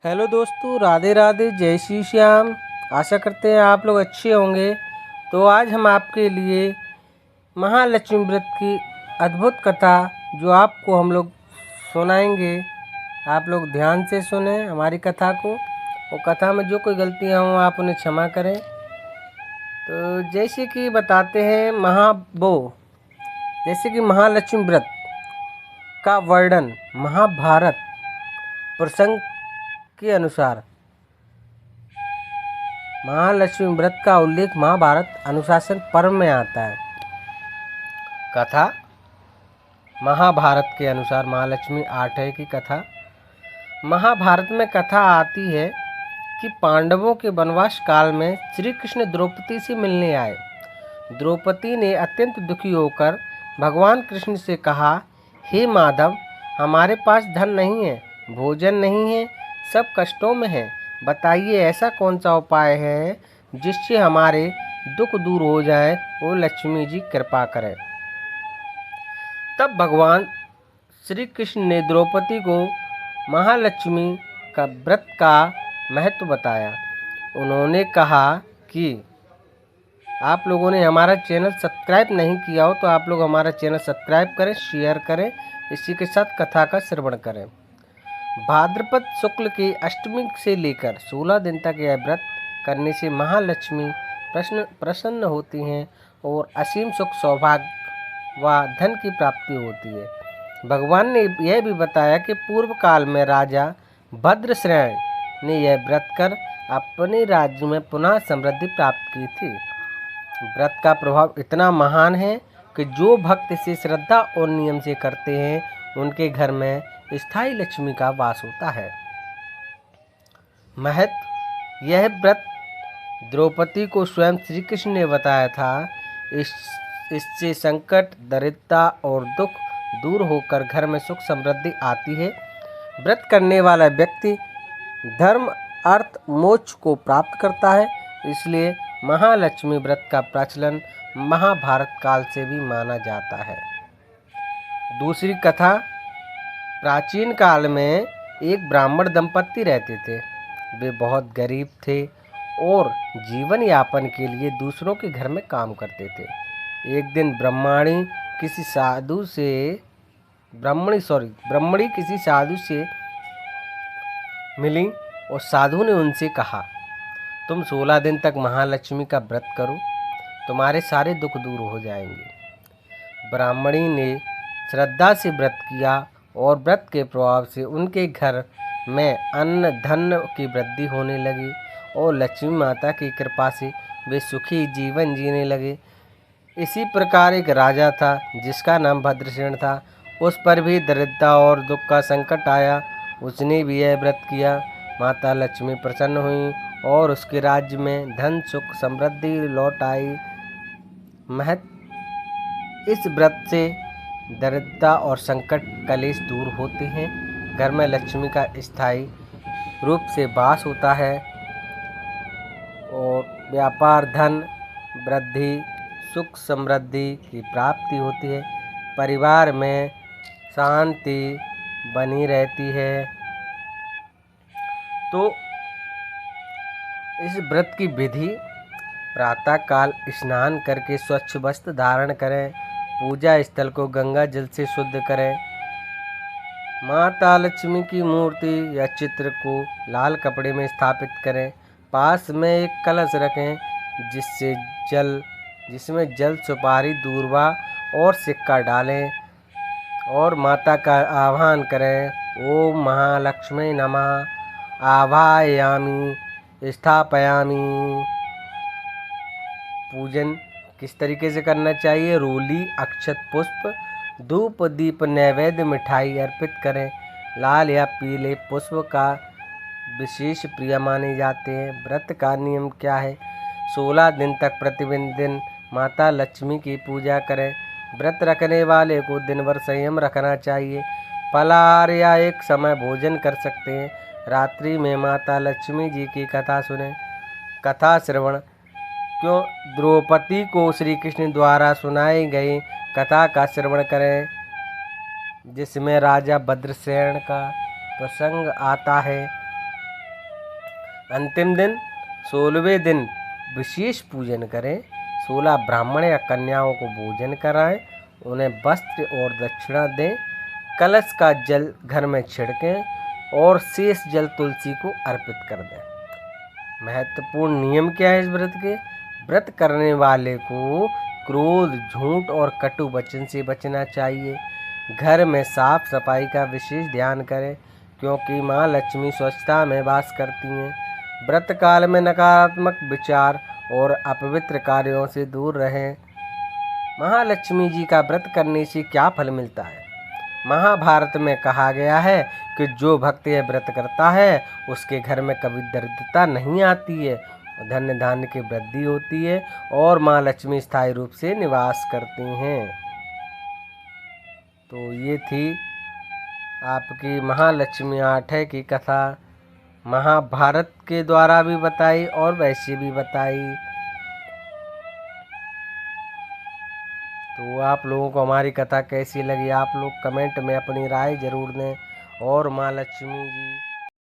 Hello दोस्तों, राधे राधे, जय श्री श्याम। आशा करते हैं आप लोग अच्छे होंगे। तो आज हम आपके लिए महालक्ष्मी व्रत की अद्भुत कथा जो आपको हम लोग सुनाएंगे, आप लोग ध्यान से सुने हमारी कथा को, और कथा में जो कोई गलतियाँ हों आप उन्हें क्षमा करें। तो जैसे कि बताते हैं जैसे कि महालक्ष्मी व्रत का वर्णन महाभारत प्रसंग के अनुसार, महालक्ष्मी व्रत का उल्लेख महाभारत अनुशासन पर्व में आता है। कथा महाभारत के अनुसार महालक्ष्मी 8 की कथा। महाभारत में कथा आती है कि पांडवों के वनवास काल में श्री कृष्ण द्रौपदी से मिलने आए। द्रौपदी ने अत्यंत दुखी होकर भगवान कृष्ण से कहा, हे माधव, हमारे पास धन नहीं है, भोजन नहीं है, सब कष्टों में है। बताइए ऐसा कौन सा उपाय है जिससे हमारे दुख दूर हो जाए और लक्ष्मी जी कृपा करें। तब भगवान श्री कृष्ण ने द्रौपदी को महालक्ष्मी का व्रत का महत्व बताया। उन्होंने कहा कि आप लोगों ने हमारा चैनल सब्सक्राइब नहीं किया हो तो आप लोग हमारा चैनल सब्सक्राइब करें, शेयर करें, इसी के साथ कथा का श्रवण करें। भाद्रपद शुक्ल की अष्टमी से लेकर 16 दिन तक यह व्रत करने से महालक्ष्मी प्रसन्न होती हैं और असीम सुख, सौभाग्य व धन की प्राप्ति होती है। भगवान ने यह भी बताया कि पूर्व काल में राजा भद्रसेन ने यह व्रत कर अपने राज्य में पुनः समृद्धि प्राप्त की थी। व्रत का प्रभाव इतना महान है कि जो भक्त इसे श्रद्धा और नियम से करते हैं उनके घर में स्थायी लक्ष्मी का वास होता है। महत्व, यह व्रत द्रौपदी को स्वयं श्री कृष्ण ने बताया था। इससे संकट, दरिद्रता और दुख दूर होकर घर में सुख समृद्धि आती है। व्रत करने वाला व्यक्ति धर्म, अर्थ, मोक्ष को प्राप्त करता है। इसलिए महालक्ष्मी व्रत का प्रचलन महाभारत काल से भी माना जाता है। दूसरी कथा, प्राचीन काल में एक ब्राह्मण दंपत्ति रहते थे। वे बहुत गरीब थे और जीवन यापन के लिए दूसरों के घर में काम करते थे। एक दिन ब्राह्मणी किसी साधु से मिली और साधु ने उनसे कहा, तुम 16 दिन तक महालक्ष्मी का व्रत करो, तुम्हारे सारे दुख दूर हो जाएंगे। ब्राह्मणी ने श्रद्धा से व्रत किया और व्रत के प्रभाव से उनके घर में अन्न धन की वृद्धि होने लगी और लक्ष्मी माता की कृपा से वे सुखी जीवन जीने लगे। इसी प्रकार एक राजा था जिसका नाम भद्रसेन था। उस पर भी दरिद्रता और दुख का संकट आया। उसने भी यह व्रत किया। माता लक्ष्मी प्रसन्न हुई और उसके राज्य में धन, सुख, समृद्धि लौट आई। इस व्रत से दरिद्रता और संकट कलेश दूर होते हैं। घर में लक्ष्मी का स्थायी रूप से वास होता है और व्यापार, धन वृद्धि, सुख समृद्धि की प्राप्ति होती है। परिवार में शांति बनी रहती है। तो इस व्रत की विधि, प्रातःकाल स्नान करके स्वच्छ वस्त्र धारण करें, पूजा स्थल को गंगा जल से शुद्ध करें, माता लक्ष्मी की मूर्ति या चित्र को लाल कपड़े में स्थापित करें, पास में एक कलश रखें जिसमें जल, सुपारी, दूर्वा और सिक्का डालें और माता का आह्वान करें, ओम महालक्ष्मी नमः, आवाहयामि, स्थापयामि। पूजन किस तरीके से करना चाहिए? रोली, अक्षत, पुष्प, धूप, दीप, नैवेद्य, मिठाई अर्पित करें। लाल या पीले पुष्प का विशेष प्रिय माने जाते हैं। व्रत का नियम क्या है? 16 दिन तक प्रतिदिन माता लक्ष्मी की पूजा करें। व्रत रखने वाले को दिन भर संयम रखना चाहिए। फलाहार या एक समय भोजन कर सकते हैं। रात्रि में माता लक्ष्मी जी की कथा सुनें। कथा श्रवण, क्यों द्रौपदी को श्री कृष्ण द्वारा सुनाई गई कथा का श्रवण करें, जिसमें राजा भद्रसेन का प्रसंग आता है। अंतिम दिन 16वें दिन विशेष पूजन करें। 16 ब्राह्मण या कन्याओं को भोजन कराएं, उन्हें वस्त्र और दक्षिणा दें। कलश का जल घर में छिड़कें और शेष जल तुलसी को अर्पित कर दें। महत्वपूर्ण नियम क्या है इस व्रत के? व्रत करने वाले को क्रोध, झूठ और कटु वचन से बचना चाहिए। घर में साफ सफाई का विशेष ध्यान करें, क्योंकि माँ लक्ष्मी स्वच्छता में वास करती हैं। व्रत काल में नकारात्मक विचार और अपवित्र कार्यों से दूर रहें। महालक्ष्मी जी का व्रत करने से क्या फल मिलता है? महाभारत में कहा गया है कि जो भक्त यह व्रत करता है उसके घर में कभी दरिद्रता नहीं आती है, धन धान्य की वृद्धि होती है और माँ लक्ष्मी स्थायी रूप से निवास करती हैं। तो ये थी आपकी महालक्ष्मी 8 की कथा। महाभारत के द्वारा भी बताई और वैसे भी बताई। तो आप लोगों को हमारी कथा कैसी लगी, आप लोग कमेंट में अपनी राय ज़रूर दें। और माँ लक्ष्मी जी